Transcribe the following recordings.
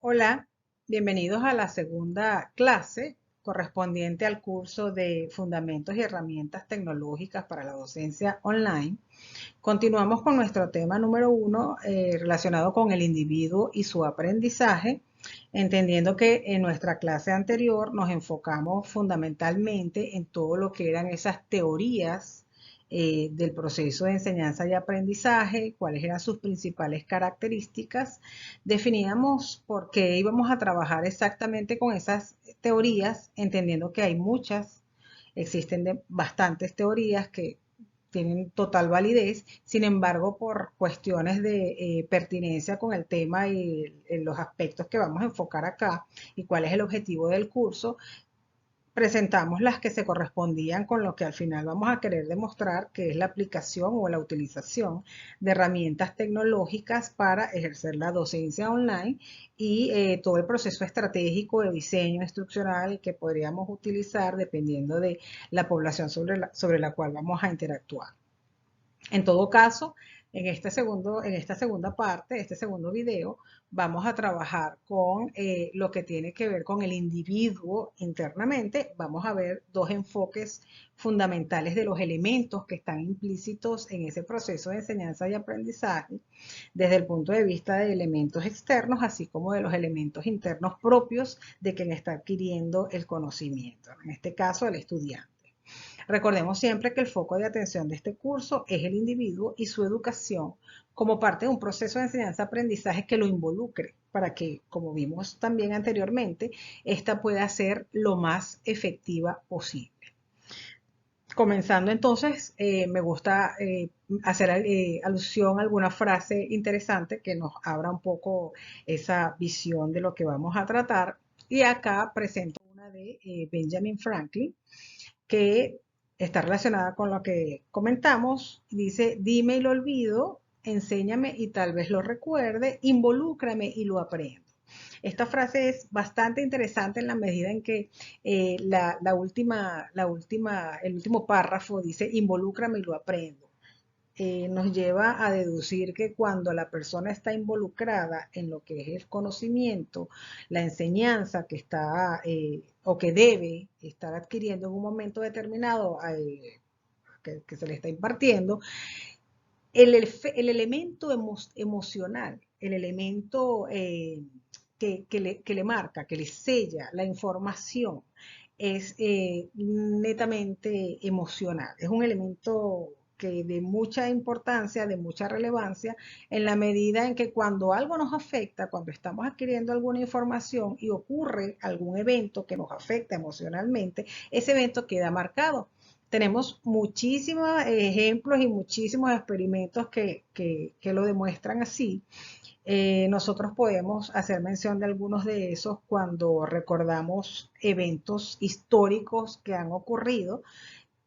Hola, bienvenidos a la segunda clase correspondiente al curso de Fundamentos y Herramientas Tecnológicas para la Docencia Online. Continuamos con nuestro tema número uno relacionado con el individuo y su aprendizaje, entendiendo que en nuestra clase anterior nos enfocamos fundamentalmente en todo lo que eran esas teorías del proceso de enseñanza y aprendizaje, cuáles eran sus principales características. Definíamos por qué íbamos a trabajar exactamente con esas teorías, entendiendo que hay muchas, existen bastantes teorías que tienen total validez. Sin embargo, por cuestiones de pertinencia con el tema y los aspectos que vamos a enfocar acá y cuál es el objetivo del curso, presentamos las que se correspondían con lo que al final vamos a querer demostrar, que es la aplicación o la utilización de herramientas tecnológicas para ejercer la docencia online y todo el proceso estratégico de diseño instruccional que podríamos utilizar dependiendo de la población sobre la cual vamos a interactuar. En todo caso, en esta segunda parte, este segundo video, vamos a trabajar con lo que tiene que ver con el individuo internamente. Vamos a ver dos enfoques fundamentales de los elementos que están implícitos en ese proceso de enseñanza y aprendizaje, desde el punto de vista de elementos externos, así como de los elementos internos propios de quien está adquiriendo el conocimiento, en este caso el estudiante. Recordemos siempre que el foco de atención de este curso es el individuo y su educación como parte de un proceso de enseñanza-aprendizaje que lo involucre para que, como vimos también anteriormente, esta pueda ser lo más efectiva posible. Comenzando entonces, me gusta hacer alusión a alguna frase interesante que nos abra un poco esa visión de lo que vamos a tratar. Y acá presento una de Benjamin Franklin, que está relacionada con lo que comentamos. Dice, dime y lo olvido, enséñame y tal vez lo recuerde, involúcrame y lo aprendo. Esta frase es bastante interesante en la medida en que el último párrafo dice, involúcrame y lo aprendo. Nos lleva a deducir que cuando la persona está involucrada en lo que es el conocimiento, la enseñanza que está o que debe estar adquiriendo en un momento determinado que se le está impartiendo, el elemento emocional, el elemento que le marca, que le sella la información, es netamente emocional. Es un elemento que de mucha importancia, de mucha relevancia, en la medida en que cuando algo nos afecta, cuando estamos adquiriendo alguna información y ocurre algún evento que nos afecta emocionalmente, ese evento queda marcado. Tenemos muchísimos ejemplos y muchísimos experimentos que lo demuestran así. Nosotros podemos hacer mención de algunos de esos cuando recordamos eventos históricos que han ocurrido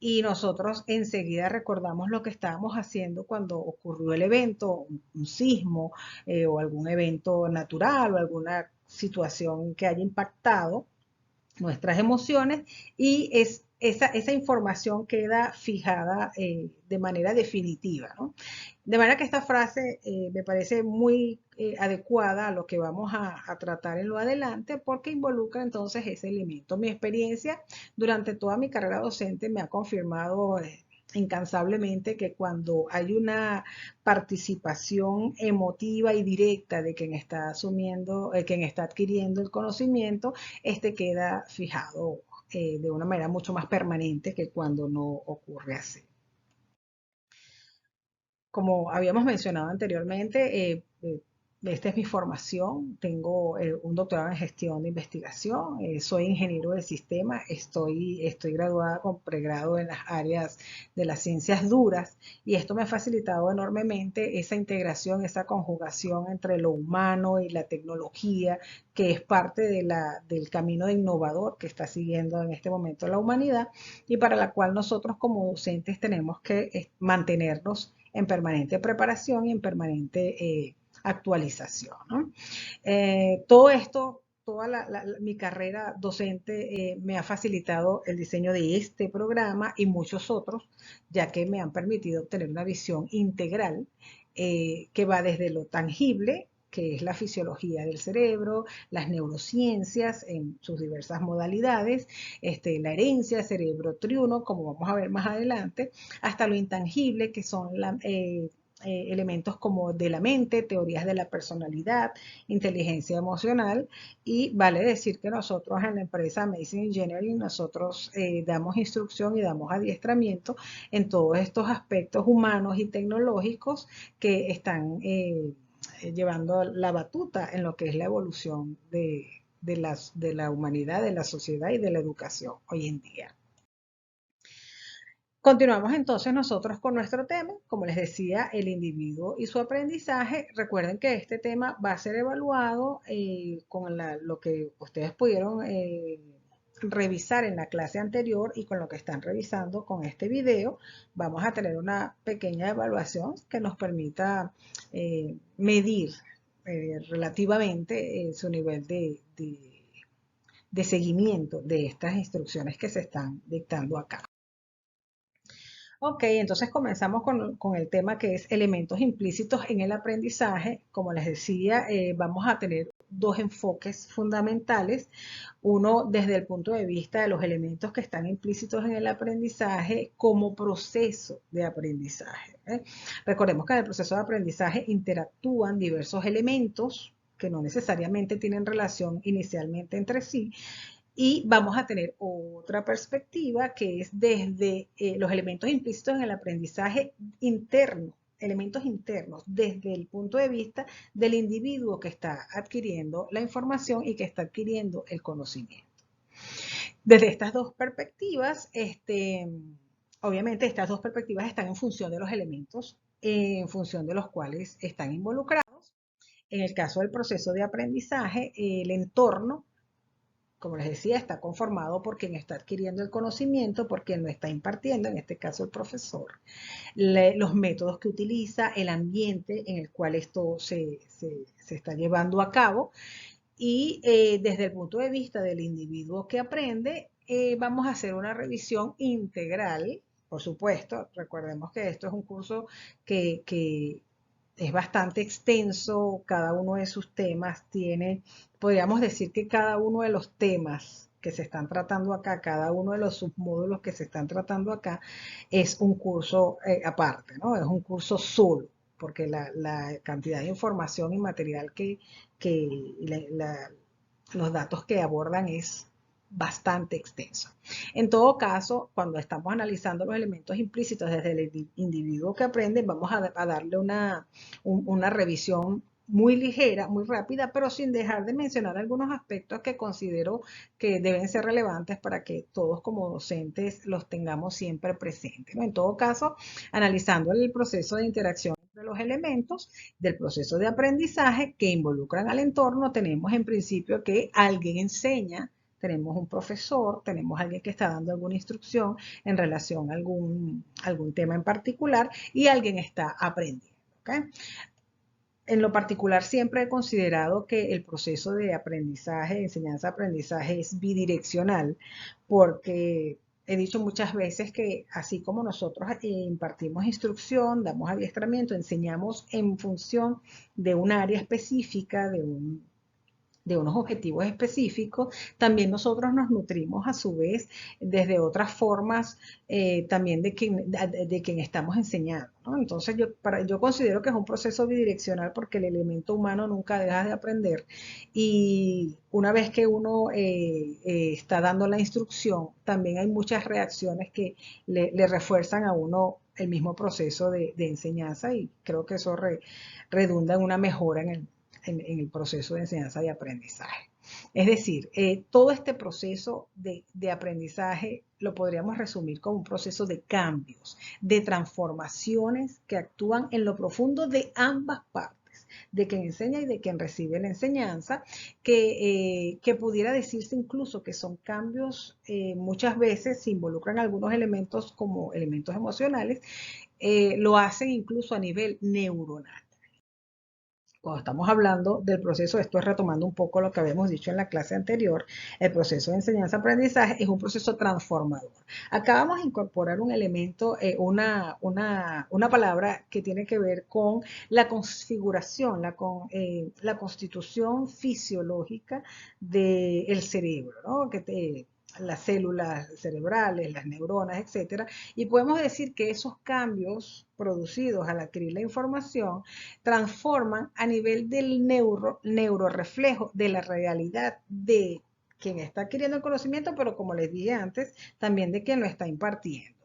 y nosotros enseguida recordamos lo que estábamos haciendo cuando ocurrió el evento, un sismo o algún evento natural o alguna situación que haya impactado nuestras emociones y esa información queda fijada de manera definitiva, ¿no? De manera que esta frase me parece muy adecuada a lo que vamos a tratar en lo adelante porque involucra entonces ese elemento. Mi experiencia durante toda mi carrera docente me ha confirmado incansablemente que cuando hay una participación emotiva y directa de quien está asumiendo, quien está adquiriendo el conocimiento, este queda fijado de una manera mucho más permanente que cuando no ocurre así. Como habíamos mencionado anteriormente, esta es mi formación. Tengo un doctorado en gestión de investigación. Soy ingeniero de sistemas. Estoy graduada con pregrado en las áreas de las ciencias duras y esto me ha facilitado enormemente esa integración, esa conjugación entre lo humano y la tecnología, que es parte del camino de innovador que está siguiendo en este momento la humanidad y para la cual nosotros como docentes tenemos que mantenernos en permanente preparación y en permanente actualización, ¿no? Todo esto, mi carrera docente me ha facilitado el diseño de este programa y muchos otros, ya que me han permitido obtener una visión integral que va desde lo tangible que es la fisiología del cerebro, las neurociencias en sus diversas modalidades, la herencia, cerebro triuno, como vamos a ver más adelante, hasta lo intangible, que son elementos como de la mente, teorías de la personalidad, inteligencia emocional. Y vale decir que nosotros en la empresa Amazing Engineering, nosotros damos instrucción y damos adiestramiento en todos estos aspectos humanos y tecnológicos que están llevando la batuta en lo que es la evolución de la humanidad, de la sociedad y de la educación hoy en día. Continuamos entonces nosotros con nuestro tema, como les decía, el individuo y su aprendizaje. Recuerden que este tema va a ser evaluado con lo que ustedes pudieron revisar en la clase anterior y con lo que están revisando con este video. Vamos a tener una pequeña evaluación que nos permita medir relativamente su nivel de seguimiento de estas instrucciones que se están dictando acá. Ok, entonces comenzamos con el tema que es elementos implícitos en el aprendizaje. Como les decía, vamos a tener dos enfoques fundamentales. Uno desde el punto de vista de los elementos que están implícitos en el aprendizaje como proceso de aprendizaje. Recordemos que en el proceso de aprendizaje interactúan diversos elementos que no necesariamente tienen relación inicialmente entre sí, y vamos a tener otra perspectiva que es desde los elementos implícitos en el aprendizaje interno, elementos internos, desde el punto de vista del individuo que está adquiriendo la información y que está adquiriendo el conocimiento. Desde estas dos perspectivas, obviamente estas dos perspectivas están en función de los elementos en función de los cuales están involucrados. En el caso del proceso de aprendizaje, el entorno, como les decía, está conformado por quien está adquiriendo el conocimiento, por quien lo está impartiendo, en este caso el profesor, los métodos que utiliza, el ambiente en el cual esto se está llevando a cabo. Y desde el punto de vista del individuo que aprende, vamos a hacer una revisión integral. Por supuesto, recordemos que esto es un curso que es bastante extenso, cada uno de sus temas tiene, podríamos decir que cada uno de los temas que se están tratando acá, cada uno de los submódulos que se están tratando acá, es un curso aparte, ¿no? Es un curso solo, porque la cantidad de información y material los datos que abordan es bastante extenso. En todo caso, cuando estamos analizando los elementos implícitos desde el individuo que aprende, vamos a darle una revisión muy ligera, muy rápida, pero sin dejar de mencionar algunos aspectos que considero que deben ser relevantes para que todos como docentes los tengamos siempre presentes, ¿no? En todo caso, analizando el proceso de interacción entre los elementos del proceso de aprendizaje que involucran al entorno, tenemos en principio que alguien enseña, tenemos un profesor, tenemos alguien que está dando alguna instrucción en relación a algún tema en particular y alguien está aprendiendo. ¿Okay? En lo particular siempre he considerado que el proceso de aprendizaje, enseñanza-aprendizaje es bidireccional porque he dicho muchas veces que así como nosotros impartimos instrucción, damos adiestramiento, enseñamos en función de un área específica, de unos objetivos específicos, también nosotros nos nutrimos a su vez desde otras formas también de quien estamos enseñando, ¿no? Entonces yo considero que es un proceso bidireccional porque el elemento humano nunca deja de aprender y una vez que uno está dando la instrucción, también hay muchas reacciones que le refuerzan a uno el mismo proceso de enseñanza y creo que eso redunda en una mejora en el proceso de enseñanza y aprendizaje. Es decir, todo este proceso de aprendizaje lo podríamos resumir como un proceso de cambios, de transformaciones que actúan en lo profundo de ambas partes, de quien enseña y de quien recibe la enseñanza, que pudiera decirse incluso que son cambios, muchas veces se involucran algunos elementos como elementos emocionales, lo hacen incluso a nivel neuronal. Cuando estamos hablando del proceso, esto es retomando un poco lo que habíamos dicho en la clase anterior, el proceso de enseñanza-aprendizaje es un proceso transformador. Acá vamos a incorporar un elemento, una palabra que tiene que ver con la configuración, la constitución fisiológica del cerebro, ¿no? Las células cerebrales, las neuronas, etcétera, y podemos decir que esos cambios producidos al adquirir la información transforman a nivel del neuroreflejo de la realidad de quien está adquiriendo el conocimiento, pero como les dije antes, también de quien lo está impartiendo.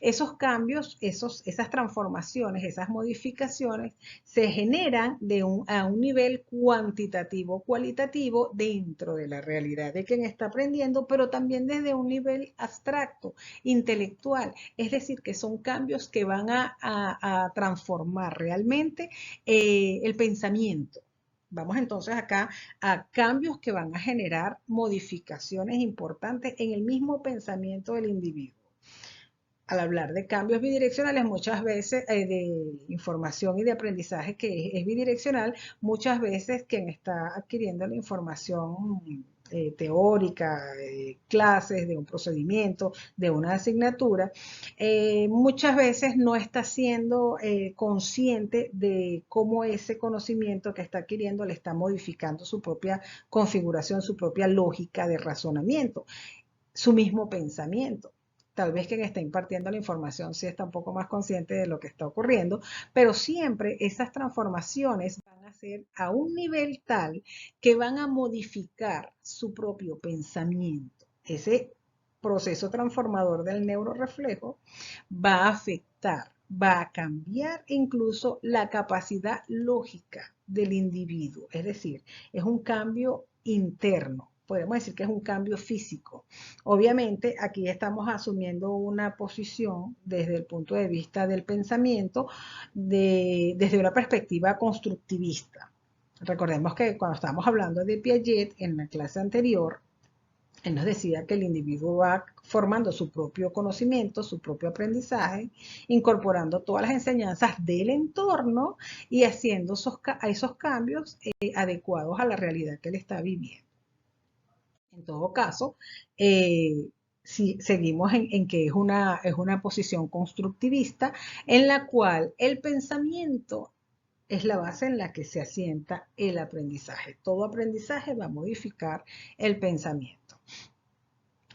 Esos cambios, esas transformaciones, esas modificaciones se generan a un nivel cuantitativo, cualitativo dentro de la realidad de quien está aprendiendo, pero también desde un nivel abstracto, intelectual. Es decir, que son cambios que van a transformar realmente el pensamiento. Vamos entonces acá a cambios que van a generar modificaciones importantes en el mismo pensamiento del individuo. Al hablar de cambios bidireccionales, muchas veces de información y de aprendizaje que es bidireccional, muchas veces quien está adquiriendo la información teórica, clases, de un procedimiento, de una asignatura, muchas veces no está siendo consciente de cómo ese conocimiento que está adquiriendo le está modificando su propia configuración, su propia lógica de razonamiento, su mismo pensamiento. Tal vez quien está impartiendo la información sí está un poco más consciente de lo que está ocurriendo, pero siempre esas transformaciones van a ser a un nivel tal que van a modificar su propio pensamiento. Ese proceso transformador del neuroreflejo va a afectar, va a cambiar incluso la capacidad lógica del individuo. Es decir, es un cambio interno. Podemos decir que es un cambio físico. Obviamente, aquí estamos asumiendo una posición desde el punto de vista del pensamiento, desde una perspectiva constructivista. Recordemos que cuando estábamos hablando de Piaget en la clase anterior, él nos decía que el individuo va formando su propio conocimiento, su propio aprendizaje, incorporando todas las enseñanzas del entorno y haciendo esos cambios adecuados a la realidad que él está viviendo. En todo caso, si seguimos en que es una posición constructivista en la cual el pensamiento es la base en la que se asienta el aprendizaje. Todo aprendizaje va a modificar el pensamiento.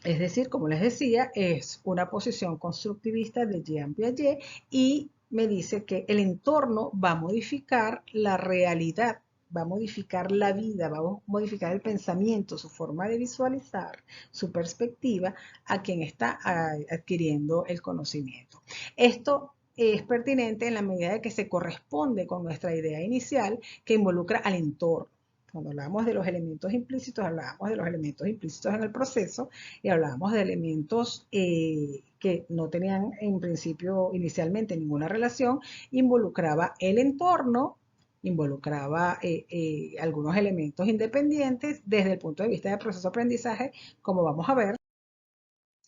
Es decir, como les decía, es una posición constructivista de Jean Piaget y me dice que el entorno va a modificar la realidad, va a modificar la vida, va a modificar el pensamiento, su forma de visualizar, su perspectiva a quien está adquiriendo el conocimiento. Esto es pertinente en la medida de que se corresponde con nuestra idea inicial que involucra al entorno. Cuando hablamos de los elementos implícitos, hablábamos de los elementos implícitos en el proceso y hablábamos de elementos que no tenían en principio inicialmente ninguna relación, involucraba el entorno, involucraba algunos elementos independientes desde el punto de vista del proceso de aprendizaje, como vamos a ver,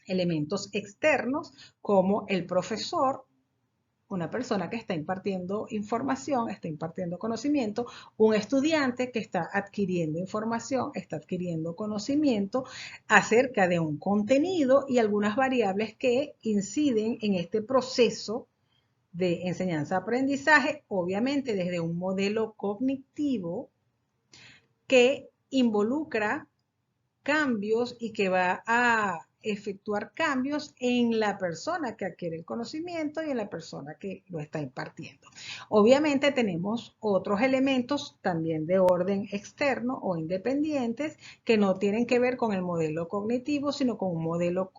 elementos externos como el profesor, una persona que está impartiendo información, está impartiendo conocimiento, un estudiante que está adquiriendo información, está adquiriendo conocimiento acerca de un contenido y algunas variables que inciden en este proceso de enseñanza-aprendizaje, obviamente desde un modelo cognitivo que involucra cambios y que va a efectuar cambios en la persona que adquiere el conocimiento y en la persona que lo está impartiendo. Obviamente tenemos otros elementos también de orden externo o independientes que no tienen que ver con el modelo cognitivo, sino con un modelo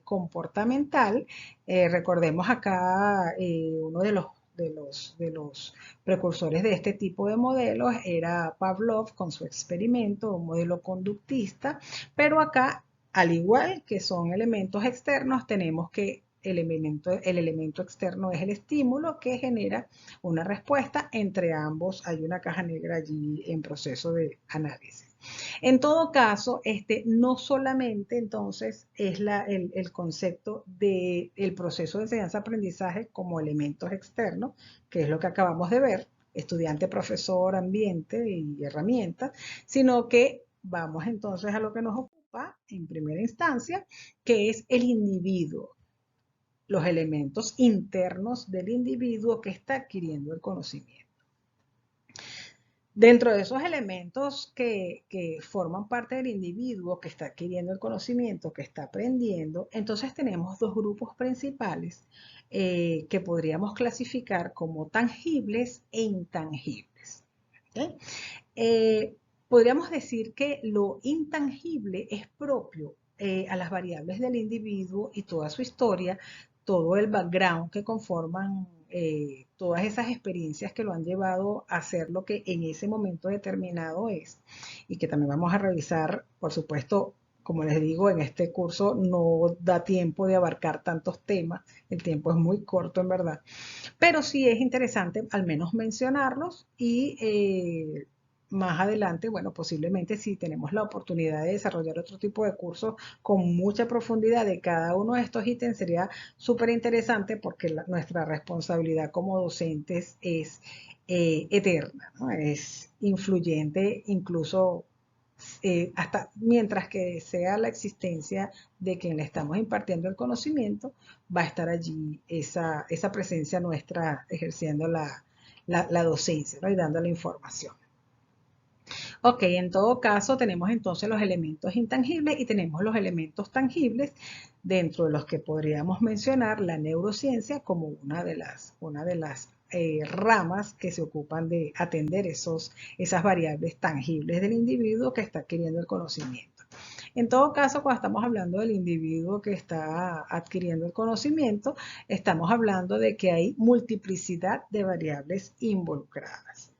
comportamental. Recordemos acá uno de los precursores de este tipo de modelos era Pavlov con su experimento, un modelo conductista, pero acá, al igual que son elementos externos, tenemos que el elemento externo es el estímulo que genera una respuesta. Entre ambos hay una caja negra allí en proceso de análisis. En todo caso, no solamente entonces es el concepto del proceso de enseñanza-aprendizaje como elementos externos, que es lo que acabamos de ver, estudiante, profesor, ambiente y herramientas, sino que vamos entonces a lo que nos ocupa en primera instancia, que es el individuo, los elementos internos del individuo que está adquiriendo el conocimiento. Dentro de esos elementos que forman parte del individuo que está adquiriendo el conocimiento, que está aprendiendo, entonces tenemos dos grupos principales que podríamos clasificar como tangibles e intangibles. ¿Okay? Podríamos decir que lo intangible es propio a las variables del individuo y toda su historia, todo el background que conforman todas esas experiencias que lo han llevado a ser lo que en ese momento determinado es, y que también vamos a revisar, por supuesto. Como les digo, en este curso no da tiempo de abarcar tantos temas, el tiempo es muy corto en verdad, pero sí es interesante al menos mencionarlos y más adelante, bueno, posiblemente si tenemos la oportunidad de desarrollar otro tipo de cursos con mucha profundidad de cada uno de estos ítems, sería súper interesante porque nuestra responsabilidad como docentes es eterna, ¿no? Es influyente incluso hasta mientras que sea la existencia de quien le estamos impartiendo el conocimiento, va a estar allí esa presencia nuestra ejerciendo la docencia, ¿no? Y dando la información. Ok, en todo caso tenemos entonces los elementos intangibles y tenemos los elementos tangibles, dentro de los que podríamos mencionar la neurociencia como una de las ramas que se ocupan de atender esas variables tangibles del individuo que está adquiriendo el conocimiento. En todo caso, cuando estamos hablando del individuo que está adquiriendo el conocimiento, estamos hablando de que hay multiplicidad de variables involucradas.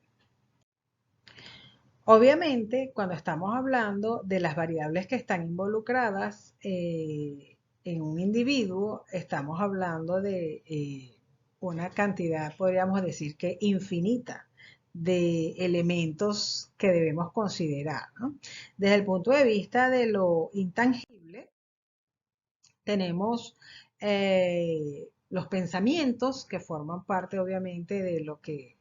Obviamente, cuando estamos hablando de las variables que están involucradas en un individuo, estamos hablando de una cantidad, podríamos decir que infinita, de elementos que debemos considerar, ¿no? Desde el punto de vista de lo intangible, tenemos los pensamientos que forman parte, obviamente, de lo que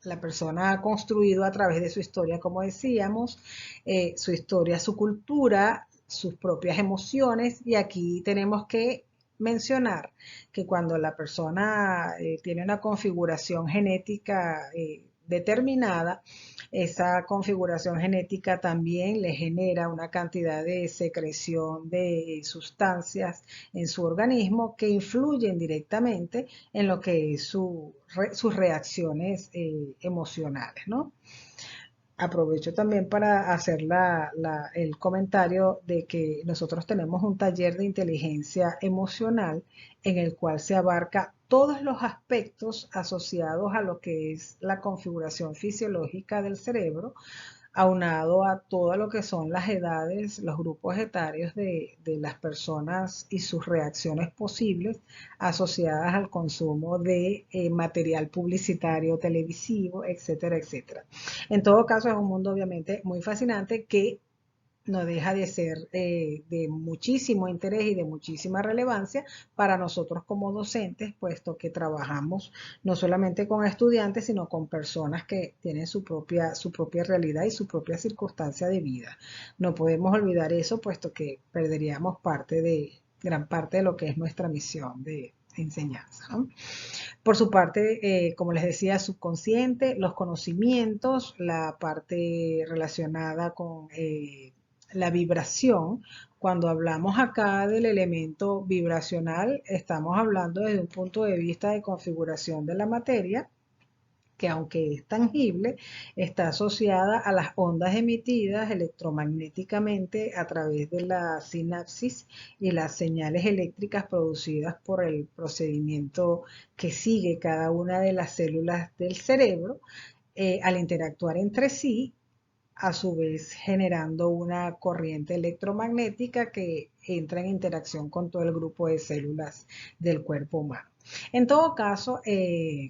la persona ha construido a través de su historia, como decíamos, su historia, su cultura, sus propias emociones, y aquí tenemos que mencionar que cuando la persona tiene una configuración genética determinada, esa configuración genética también le genera una cantidad de secreción de sustancias en su organismo que influyen directamente en lo que es sus reacciones emocionales, ¿no? Aprovecho también para hacer el comentario de que nosotros tenemos un taller de inteligencia emocional en el cual se abarca todos los aspectos asociados a lo que es la configuración fisiológica del cerebro, aunado a todo lo que son las edades, los grupos etarios de las personas y sus reacciones posibles asociadas al consumo de material publicitario, televisivo, etcétera, etcétera. En todo caso, es un mundo obviamente muy fascinante que no deja de ser de muchísimo interés y de muchísima relevancia para nosotros como docentes, puesto que trabajamos no solamente con estudiantes, sino con personas que tienen su propia realidad y su propia circunstancia de vida. No podemos olvidar eso, puesto que perderíamos gran parte de lo que es nuestra misión de enseñanza, ¿no? Por su parte, como les decía, subconsciente, los conocimientos, la parte relacionada con la vibración. Cuando hablamos acá del elemento vibracional, estamos hablando desde un punto de vista de configuración de la materia, que aunque es tangible, está asociada a las ondas emitidas electromagnéticamente a través de la sinapsis y las señales eléctricas producidas por el procedimiento que sigue cada una de las células del cerebro al interactuar entre sí, a su vez generando una corriente electromagnética que entra en interacción con todo el grupo de células del cuerpo humano. En todo caso,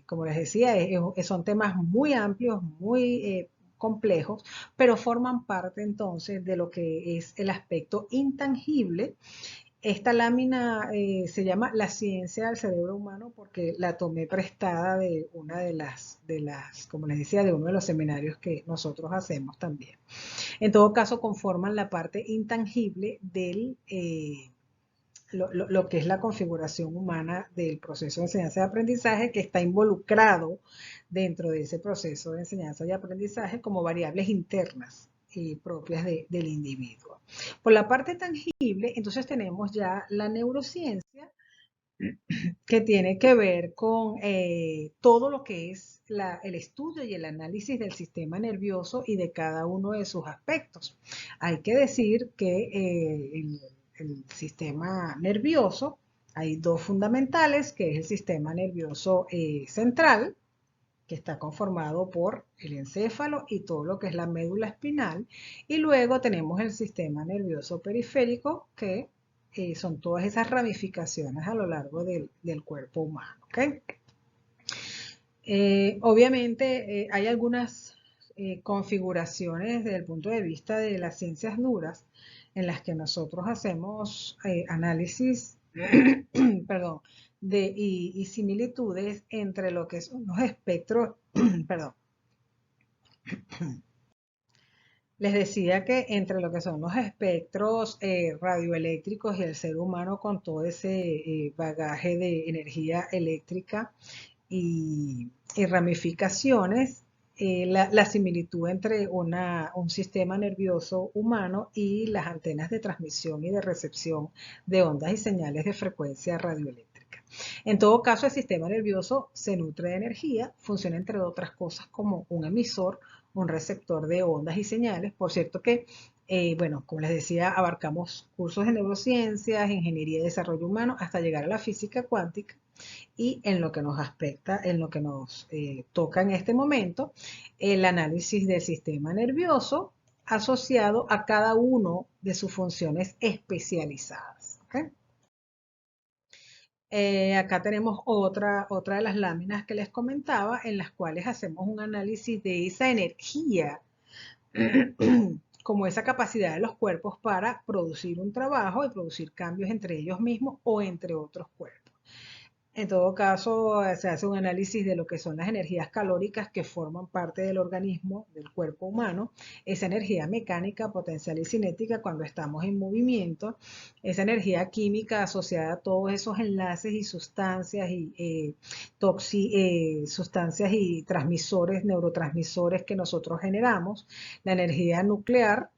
como les decía, son temas muy amplios, muy complejos, pero forman parte entonces de lo que es el aspecto intangible Esta lámina se llama La ciencia del cerebro humano porque la tomé prestada de una como les decía, de uno de los seminarios que nosotros hacemos también. En todo caso, conforman la parte intangible del, lo que es la configuración humana del proceso de enseñanza y aprendizaje que está involucrado dentro de ese proceso de enseñanza y aprendizaje como variables internas y propias del individuo. Por la parte tangible, entonces tenemos ya la neurociencia que tiene que ver con todo lo que es el estudio y el análisis del sistema nervioso y de cada uno de sus aspectos. Hay que decir que el sistema nervioso, hay dos fundamentales, que es el sistema nervioso central, que está conformado por el encéfalo y todo lo que es la médula espinal, y luego tenemos el sistema nervioso periférico, que son todas esas ramificaciones a lo largo del cuerpo humano. ¿Okay? Obviamente hay algunas configuraciones desde el punto de vista de las ciencias duras en las que nosotros hacemos análisis perdón, y similitudes entre lo que son los espectros, perdón, les decía que entre lo que son los espectros radioeléctricos y el ser humano con todo ese bagaje de energía eléctrica y ramificaciones, la similitud entre un sistema nervioso humano y las antenas de transmisión y de recepción de ondas y señales de frecuencia radioeléctrica. En todo caso, el sistema nervioso se nutre de energía, funciona entre otras cosas como un emisor, un receptor de ondas y señales. Por cierto que, bueno, como les decía, abarcamos cursos de neurociencias, ingeniería y desarrollo humano, hasta llegar a la física cuántica. Y en lo que nos aspecta, en lo que nos toca en este momento, el análisis del sistema nervioso asociado a cada uno de sus funciones especializadas. ¿Okay? Acá tenemos otra de las láminas que les comentaba, en las cuales hacemos un análisis de esa energía, como esa capacidad de los cuerpos para producir un trabajo y producir cambios entre ellos mismos o entre otros cuerpos. En todo caso, se hace un análisis de lo que son las energías calóricas que forman parte del organismo, del cuerpo humano, esa energía mecánica, potencial y cinética cuando estamos en movimiento, esa energía química asociada a todos esos enlaces y sustancias sustancias y transmisores, neurotransmisores que nosotros generamos, la energía nuclear,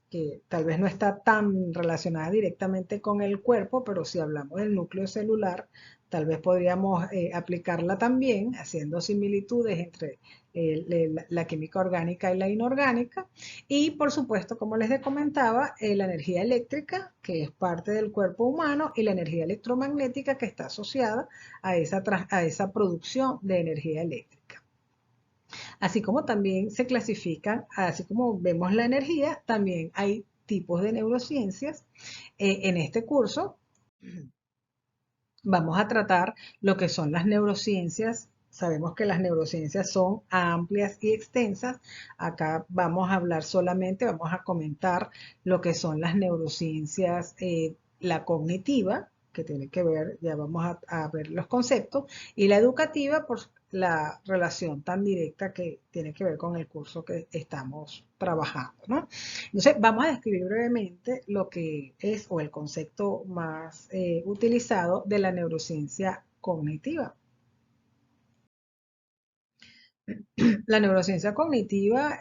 que tal vez no está tan relacionada directamente con el cuerpo, pero si hablamos del núcleo celular, tal vez podríamos aplicarla también, haciendo similitudes entre la química orgánica y la inorgánica. Y por supuesto, como les comentaba, la energía eléctrica, que es parte del cuerpo humano, y la energía electromagnética, que está asociada a esa producción de energía eléctrica. Así como también se clasifican, así como vemos la energía, también hay tipos de neurociencias. En este curso vamos a tratar lo que son las neurociencias. Sabemos que las neurociencias son amplias y extensas. Acá vamos a hablar solamente, vamos a comentar lo que son las neurociencias, la cognitiva, que tiene que ver, ya vamos a ver los conceptos, y la educativa por la relación tan directa que tiene que ver con el curso que estamos trabajando, ¿no? Entonces, vamos a describir brevemente lo que es o el concepto más utilizado de la neurociencia cognitiva. La neurociencia cognitiva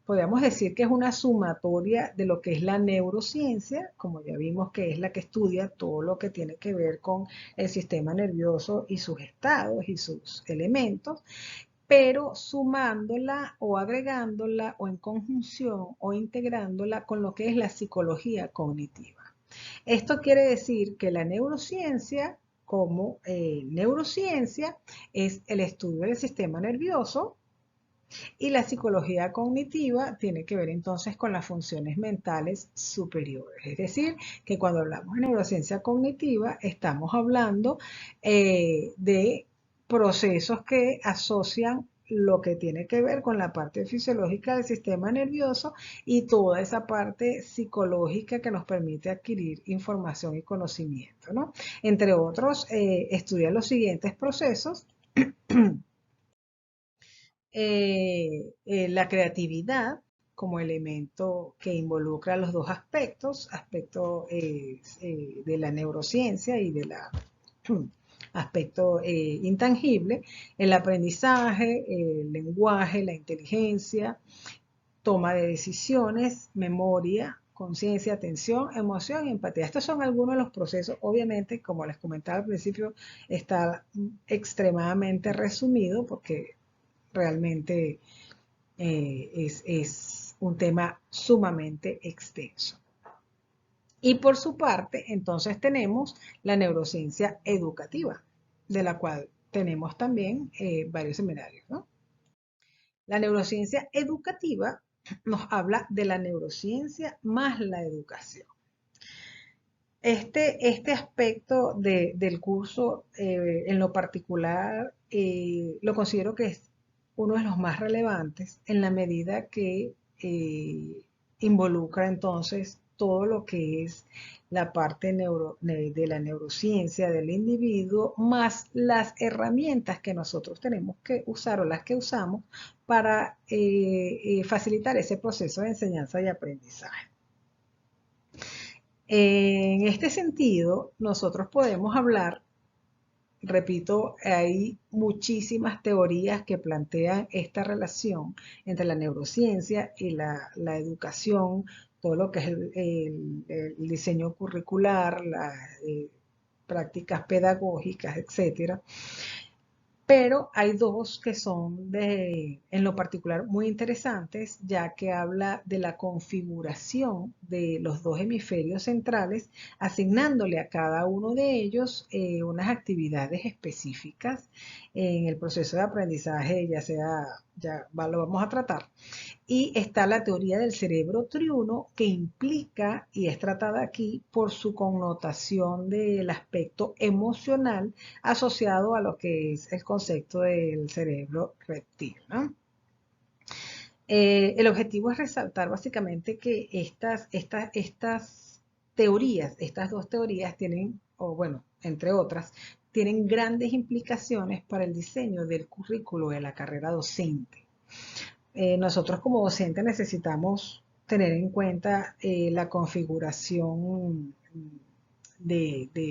podríamos decir que es una sumatoria de lo que es la neurociencia, como ya vimos que es la que estudia todo lo que tiene que ver con el sistema nervioso y sus estados y sus elementos, pero sumándola o agregándola o en conjunción o integrándola con lo que es la psicología cognitiva. Esto quiere decir que la neurociencia, como neurociencia, es el estudio del sistema nervioso, y la psicología cognitiva tiene que ver entonces con las funciones mentales superiores. Es decir, que cuando hablamos de neurociencia cognitiva, estamos hablando de procesos que asocian lo que tiene que ver con la parte fisiológica del sistema nervioso y toda esa parte psicológica que nos permite adquirir información y conocimiento, ¿no? Entre otros, estudia los siguientes procesos. La creatividad como elemento que involucra los dos aspectos, aspecto de la neurociencia y de la aspecto intangible, el aprendizaje, el lenguaje, la inteligencia, toma de decisiones, memoria, conciencia, atención, emoción y empatía. Estos son algunos de los procesos, obviamente, como les comentaba al principio, está extremadamente resumido porque realmente es un tema sumamente extenso. Y por su parte, entonces tenemos la neurociencia educativa, de la cual tenemos también varios seminarios, ¿no? La neurociencia educativa nos habla de la neurociencia más la educación. Este aspecto del curso, en lo particular, lo considero que es uno de los más relevantes en la medida que involucra entonces todo lo que es la parte de la neurociencia del individuo, más las herramientas que nosotros tenemos que usar o las que usamos para facilitar ese proceso de enseñanza y aprendizaje. En este sentido, nosotros podemos hablar, repito, hay muchísimas teorías que plantean esta relación entre la neurociencia y la educación, todo lo que es el diseño curricular, las prácticas pedagógicas, etcétera. Pero hay dos que son en lo particular muy interesantes, ya que habla de la configuración de los dos hemisferios centrales, asignándole a cada uno de ellos unas actividades específicas en el proceso de aprendizaje, ya sea, lo vamos a tratar. Y está la teoría del cerebro triuno, que implica y es tratada aquí por su connotación del aspecto emocional asociado a lo que es el concepto del cerebro reptil, ¿no? El objetivo es resaltar básicamente que estas teorías, estas dos teorías tienen, o bueno, entre otras, tienen grandes implicaciones para el diseño del currículo de la carrera docente. Nosotros como docentes necesitamos tener en cuenta la configuración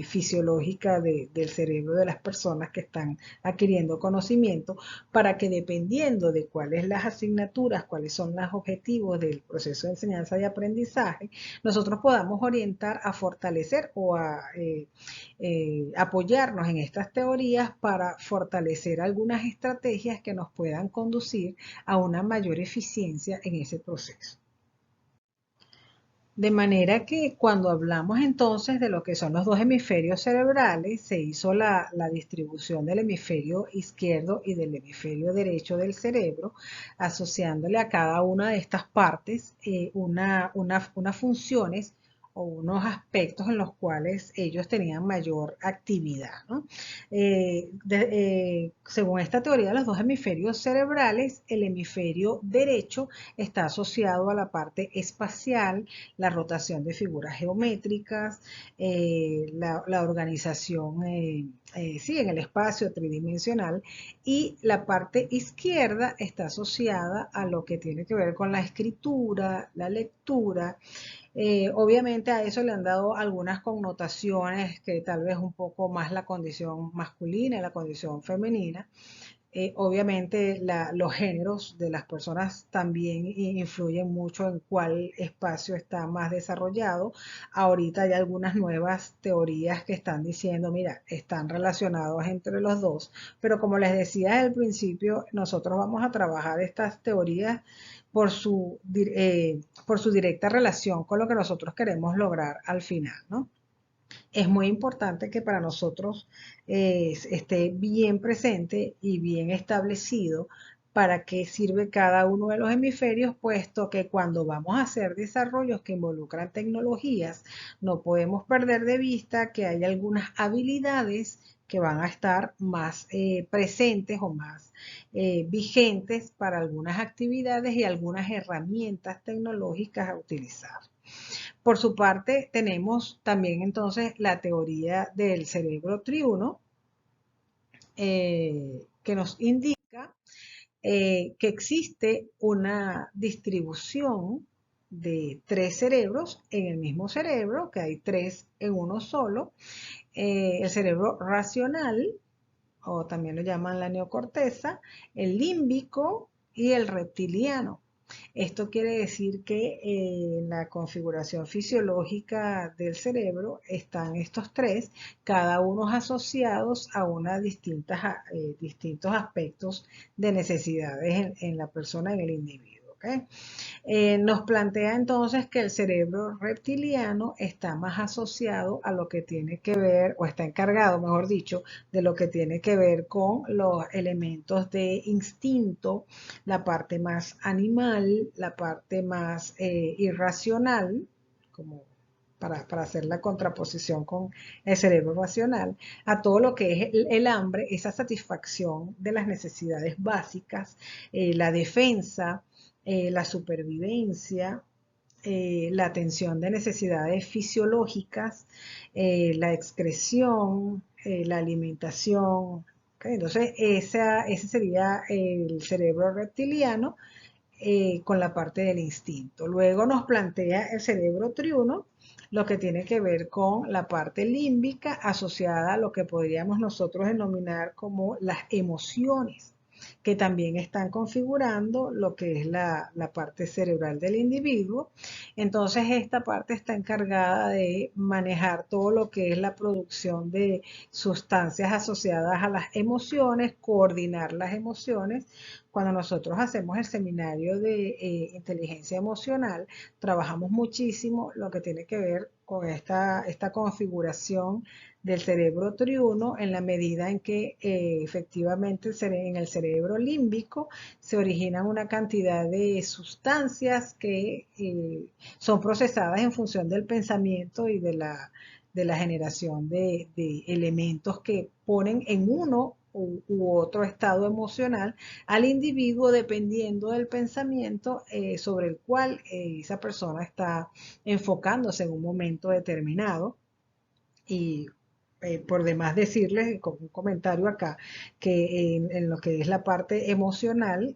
fisiológica del cerebro de las personas que están adquiriendo conocimiento, para que dependiendo de cuáles las asignaturas, cuáles son los objetivos del proceso de enseñanza y aprendizaje, nosotros podamos orientar a fortalecer o a apoyarnos en estas teorías para fortalecer algunas estrategias que nos puedan conducir a una mayor eficiencia en ese proceso. De manera que cuando hablamos entonces de lo que son los dos hemisferios cerebrales, se hizo la distribución del hemisferio izquierdo y del hemisferio derecho del cerebro, asociándole a cada una de estas partes unas funciones o unos aspectos en los cuales ellos tenían mayor actividad, ¿no? Según esta teoría de los dos hemisferios cerebrales, el hemisferio derecho está asociado a la parte espacial, la rotación de figuras geométricas, la organización sí, en el espacio tridimensional, y la parte izquierda está asociada a lo que tiene que ver con la escritura, la lectura. Obviamente a eso le han dado algunas connotaciones que tal vez un poco más la condición masculina y la condición femenina. Obviamente los géneros de las personas también influyen mucho en cuál espacio está más desarrollado. Ahorita hay algunas nuevas teorías que están diciendo, mira, están relacionados entre los dos, pero como les decía desde el principio, nosotros vamos a trabajar estas teorías por su directa relación con lo que nosotros queremos lograr al final, ¿no? Es muy importante que para nosotros esté bien presente y bien establecido para qué sirve cada uno de los hemisferios, puesto que cuando vamos a hacer desarrollos que involucran tecnologías, no podemos perder de vista que hay algunas habilidades que van a estar más presentes o más vigentes para algunas actividades y algunas herramientas tecnológicas a utilizar. Por su parte, tenemos también entonces la teoría del cerebro triuno, que nos indica que existe una distribución de tres cerebros en el mismo cerebro, que hay tres en uno solo. El cerebro racional, o también lo llaman la neocorteza, el límbico y el reptiliano. Esto quiere decir que en la configuración fisiológica del cerebro están estos tres, cada uno asociados a distintos aspectos de necesidades en la persona, en el individuo. ¿Okay? Nos plantea entonces que el cerebro reptiliano está más asociado a lo que tiene que ver, o está encargado, mejor dicho, de lo que tiene que ver con los elementos de instinto, la parte más animal, la parte más irracional, como para hacer la contraposición con el cerebro racional, a todo lo que es el hambre, esa satisfacción de las necesidades básicas, la defensa, la supervivencia, la atención de necesidades fisiológicas, la excreción, la alimentación. ¿Okay? Entonces, ese sería el cerebro reptiliano con la parte del instinto. Luego nos plantea el cerebro triuno, lo que tiene que ver con la parte límbica asociada a lo que podríamos nosotros denominar como las emociones, que también están configurando lo que es la parte cerebral del individuo. Entonces esta parte está encargada de manejar todo lo que es la producción de sustancias asociadas a las emociones, coordinar las emociones. Cuando nosotros hacemos el seminario de inteligencia emocional, trabajamos muchísimo lo que tiene que ver con esta configuración del cerebro triuno, en la medida en que efectivamente en el cerebro límbico se originan una cantidad de sustancias que son procesadas en función del pensamiento y de la generación de elementos que ponen en uno u otro estado emocional al individuo, dependiendo del pensamiento sobre el cual esa persona está enfocándose en un momento determinado. Y por demás decirles, con un comentario acá, que en lo que es la parte emocional,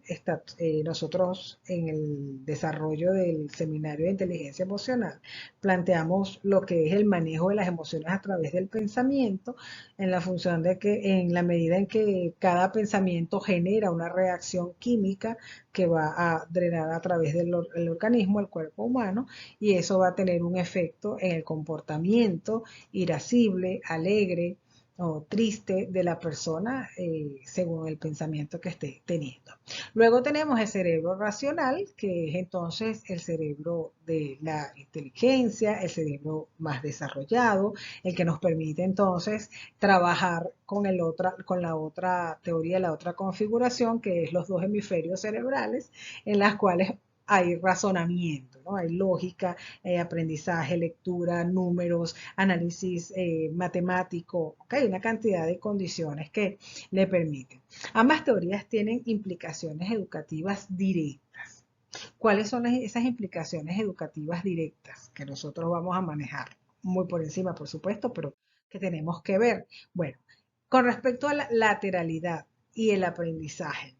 nosotros en el desarrollo del seminario de inteligencia emocional planteamos lo que es el manejo de las emociones a través del pensamiento, en la función de que en la medida en que cada pensamiento genera una reacción química que va a drenar a través del organismo, el cuerpo humano, y eso va a tener un efecto en el comportamiento irascible, alegre o triste de la persona según el pensamiento que esté teniendo. Luego tenemos el cerebro racional, que es entonces el cerebro de la inteligencia, el cerebro más desarrollado, el que nos permite entonces trabajar con la otra teoría, la otra configuración, que es los dos hemisferios cerebrales, en las cuales hay razonamiento, ¿no? Hay lógica, aprendizaje, lectura, números, análisis matemático, ¿okay? Una cantidad de condiciones que le permiten. Ambas teorías tienen implicaciones educativas directas. ¿Cuáles son esas implicaciones educativas directas que nosotros vamos a manejar? Muy por encima, por supuesto, pero que tenemos que ver. Bueno, con respecto a la lateralidad y el aprendizaje,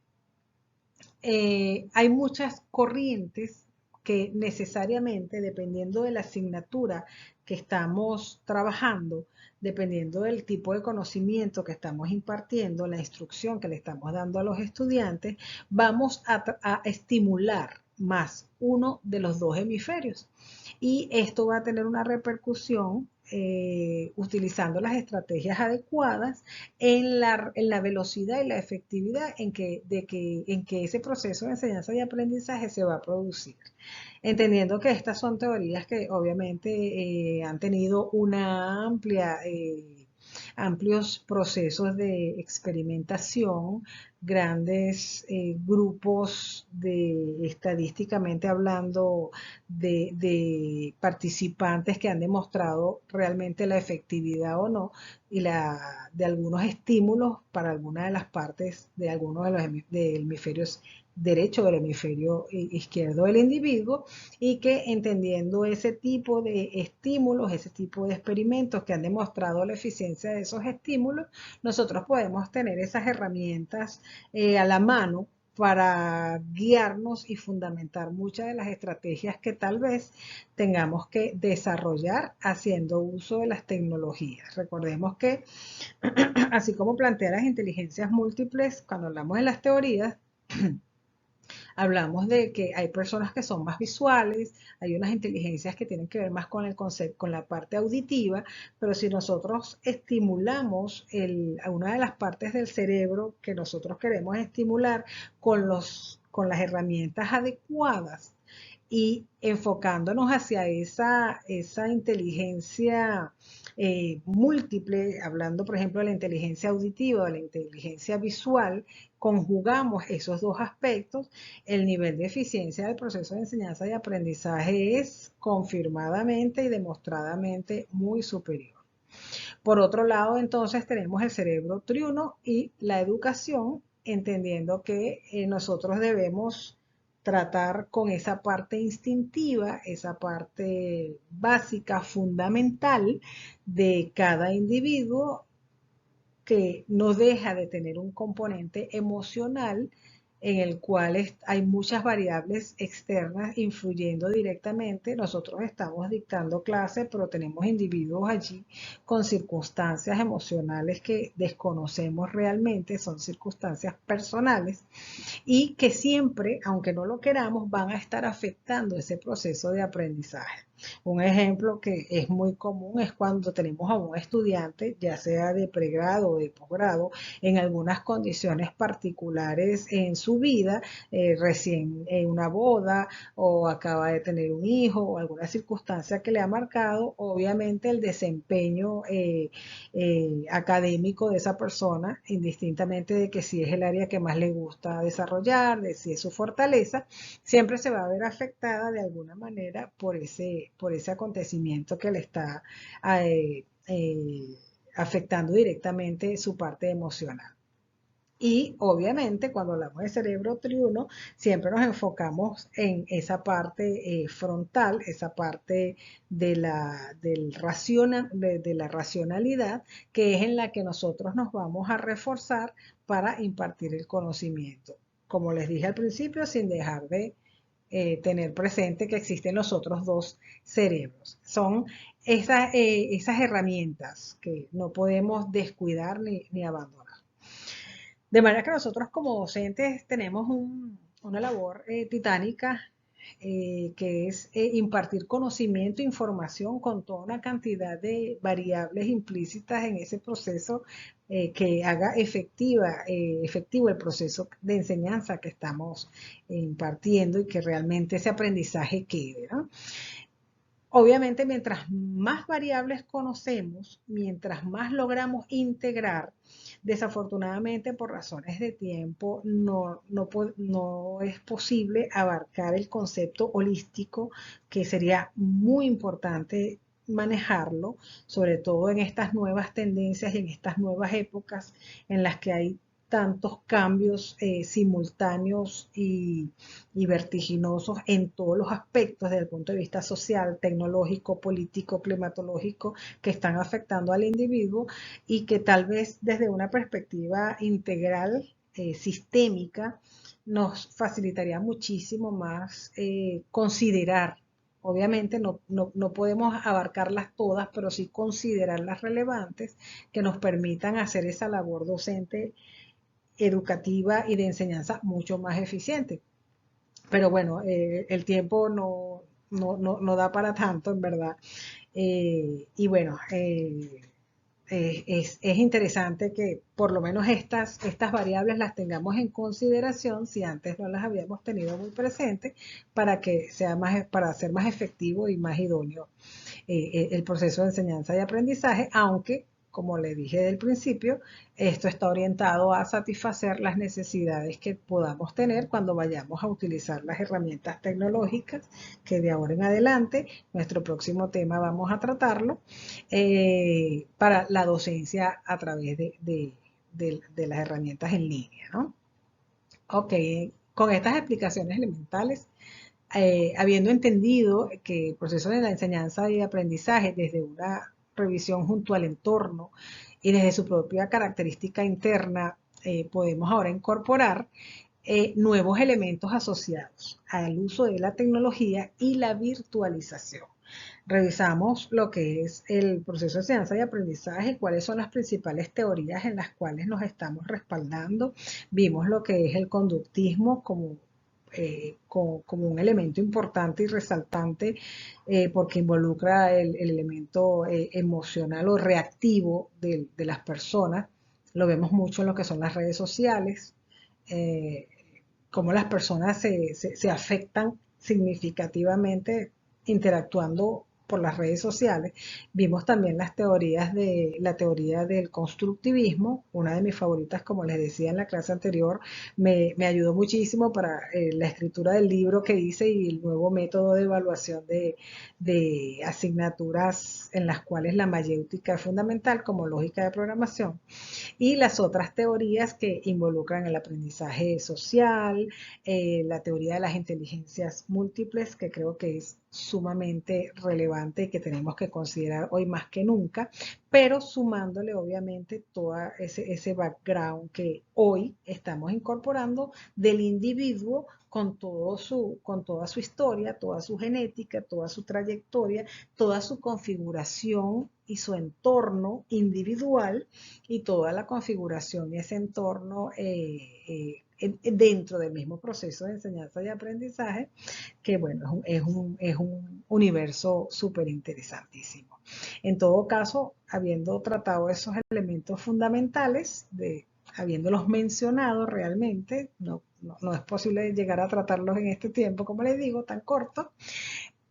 hay muchas corrientes que necesariamente, dependiendo de la asignatura que estamos trabajando, dependiendo del tipo de conocimiento que estamos impartiendo, la instrucción que le estamos dando a los estudiantes, vamos a estimular más uno de los dos hemisferios. Y esto va a tener una repercusión utilizando las estrategias adecuadas en la velocidad y la efectividad en que ese proceso de enseñanza y aprendizaje se va a producir. Entendiendo que estas son teorías que obviamente han tenido una amplia amplios procesos de experimentación, grandes grupos de, estadísticamente hablando, de participantes que han demostrado realmente la efectividad o no y de algunos estímulos para alguna de las partes de algunos de los hemisferios derecho del hemisferio izquierdo del individuo, y que entendiendo ese tipo de estímulos, ese tipo de experimentos que han demostrado la eficiencia de esos estímulos, nosotros podemos tener esas herramientas a la mano para guiarnos y fundamentar muchas de las estrategias que tal vez tengamos que desarrollar haciendo uso de las tecnologías. Recordemos que así como plantea las inteligencias múltiples, cuando hablamos de las teorías, hablamos de que hay personas que son más visuales, hay unas inteligencias que tienen que ver más con el concepto, con la parte auditiva, pero si nosotros estimulamos una de las partes del cerebro que nosotros queremos estimular con las herramientas adecuadas y enfocándonos hacia esa inteligencia múltiple, hablando por ejemplo de la inteligencia auditiva o de la inteligencia visual, conjugamos esos dos aspectos, el nivel de eficiencia del proceso de enseñanza y aprendizaje es confirmadamente y demostradamente muy superior. Por otro lado, entonces tenemos el cerebro triuno y la educación, entendiendo que nosotros debemos tratar con esa parte instintiva, esa parte básica, fundamental de cada individuo, que no deja de tener un componente emocional en el cual hay muchas variables externas influyendo directamente. Nosotros estamos dictando clases, pero tenemos individuos allí con circunstancias emocionales que desconocemos realmente, son circunstancias personales y que siempre, aunque no lo queramos, van a estar afectando ese proceso de aprendizaje. Un ejemplo que es muy común es cuando tenemos a un estudiante, ya sea de pregrado o de posgrado, en algunas condiciones particulares en su vida, recién en una boda o acaba de tener un hijo o alguna circunstancia que le ha marcado, obviamente el desempeño académico de esa persona, indistintamente de que si es el área que más le gusta desarrollar, de si es su fortaleza, siempre se va a ver afectada de alguna manera por ese acontecimiento que le está afectando directamente su parte emocional. Y obviamente cuando hablamos de cerebro triuno, siempre nos enfocamos en esa parte frontal, esa parte de la racionalidad, que es en la que nosotros nos vamos a reforzar para impartir el conocimiento. Como les dije al principio, sin dejar de tener presente que existen los otros dos cerebros. Son esas herramientas que no podemos descuidar ni abandonar. De manera que nosotros como docentes tenemos una labor titánica, que es impartir conocimiento, información con toda una cantidad de variables implícitas en ese proceso, que haga efectivo el proceso de enseñanza que estamos impartiendo y que realmente ese aprendizaje quede, ¿no? Obviamente, mientras más variables conocemos, mientras más logramos integrar, desafortunadamente por razones de tiempo no es posible abarcar el concepto holístico, que sería muy importante manejarlo, sobre todo en estas nuevas tendencias y en estas nuevas épocas en las que hay tantos cambios simultáneos y vertiginosos en todos los aspectos desde el punto de vista social, tecnológico, político, climatológico, que están afectando al individuo y que tal vez desde una perspectiva integral, sistémica, nos facilitaría muchísimo más considerar. Obviamente no podemos abarcarlas todas, pero sí considerar las relevantes que nos permitan hacer esa labor docente educativa y de enseñanza mucho más eficiente. Pero bueno, el tiempo no da para tanto, en verdad. Y bueno, es interesante que por lo menos estas variables las tengamos en consideración si antes no las habíamos tenido muy presentes para ser más efectivo y más idóneo el proceso de enseñanza y aprendizaje, aunque como le dije del principio, esto está orientado a satisfacer las necesidades que podamos tener cuando vayamos a utilizar las herramientas tecnológicas, que de ahora en adelante, nuestro próximo tema vamos a tratarlo, para la docencia a través de las herramientas en línea, ¿no? Ok, con estas explicaciones elementales, habiendo entendido que el proceso de la enseñanza y aprendizaje desde una revisión junto al entorno y desde su propia característica interna, podemos ahora incorporar nuevos elementos asociados al uso de la tecnología y la virtualización. Revisamos lo que es el proceso de enseñanza y aprendizaje, cuáles son las principales teorías en las cuales nos estamos respaldando. Vimos lo que es el conductismo como un elemento importante y resaltante, porque involucra el elemento emocional o reactivo de las personas. Lo vemos mucho en lo que son las redes sociales, eh, cómo las personas se afectan significativamente interactuando por las redes sociales. Vimos también la teoría del constructivismo, una de mis favoritas, como les decía en la clase anterior, me ayudó muchísimo para la escritura del libro que hice y el nuevo método de evaluación de asignaturas en las cuales la mayéutica es fundamental, como lógica de programación, y las otras teorías que involucran el aprendizaje social, la teoría de las inteligencias múltiples, que creo que es sumamente relevante y que tenemos que considerar hoy más que nunca, pero sumándole obviamente todo ese background que hoy estamos incorporando del individuo con toda su historia, toda su genética, toda su trayectoria, toda su configuración y su entorno individual y toda la configuración y ese entorno dentro del mismo proceso de enseñanza y aprendizaje, que bueno, es un universo súper interesantísimo. En todo caso, habiendo tratado esos elementos fundamentales, habiéndolos mencionado realmente, no es posible llegar a tratarlos en este tiempo, como les digo, tan corto,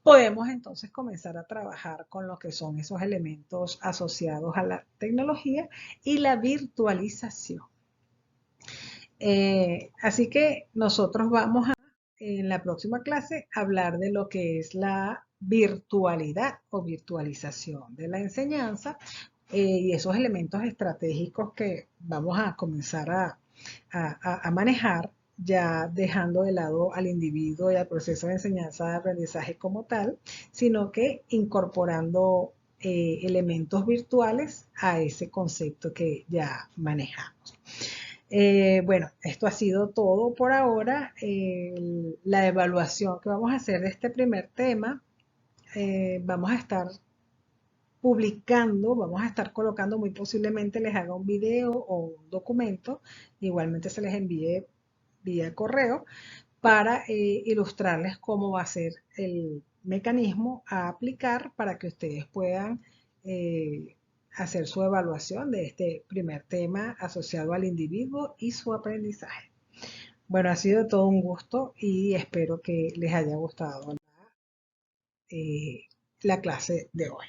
podemos entonces comenzar a trabajar con lo que son esos elementos asociados a la tecnología y la virtualización. Así que nosotros vamos en la próxima clase, hablar de lo que es la virtualidad o virtualización de la enseñanza, y esos elementos estratégicos que vamos a comenzar a manejar, ya dejando de lado al individuo y al proceso de enseñanza de aprendizaje como tal, sino que incorporando elementos virtuales a ese concepto que ya manejamos. Bueno, esto ha sido todo por ahora. La evaluación que vamos a hacer de este primer tema, vamos a estar publicando, vamos a estar colocando, muy posiblemente les haga un video o un documento, igualmente se les envíe vía correo para ilustrarles cómo va a ser el mecanismo a aplicar para que ustedes puedan hacer su evaluación de este primer tema asociado al individuo y su aprendizaje. Bueno, ha sido todo un gusto y espero que les haya gustado la clase de hoy.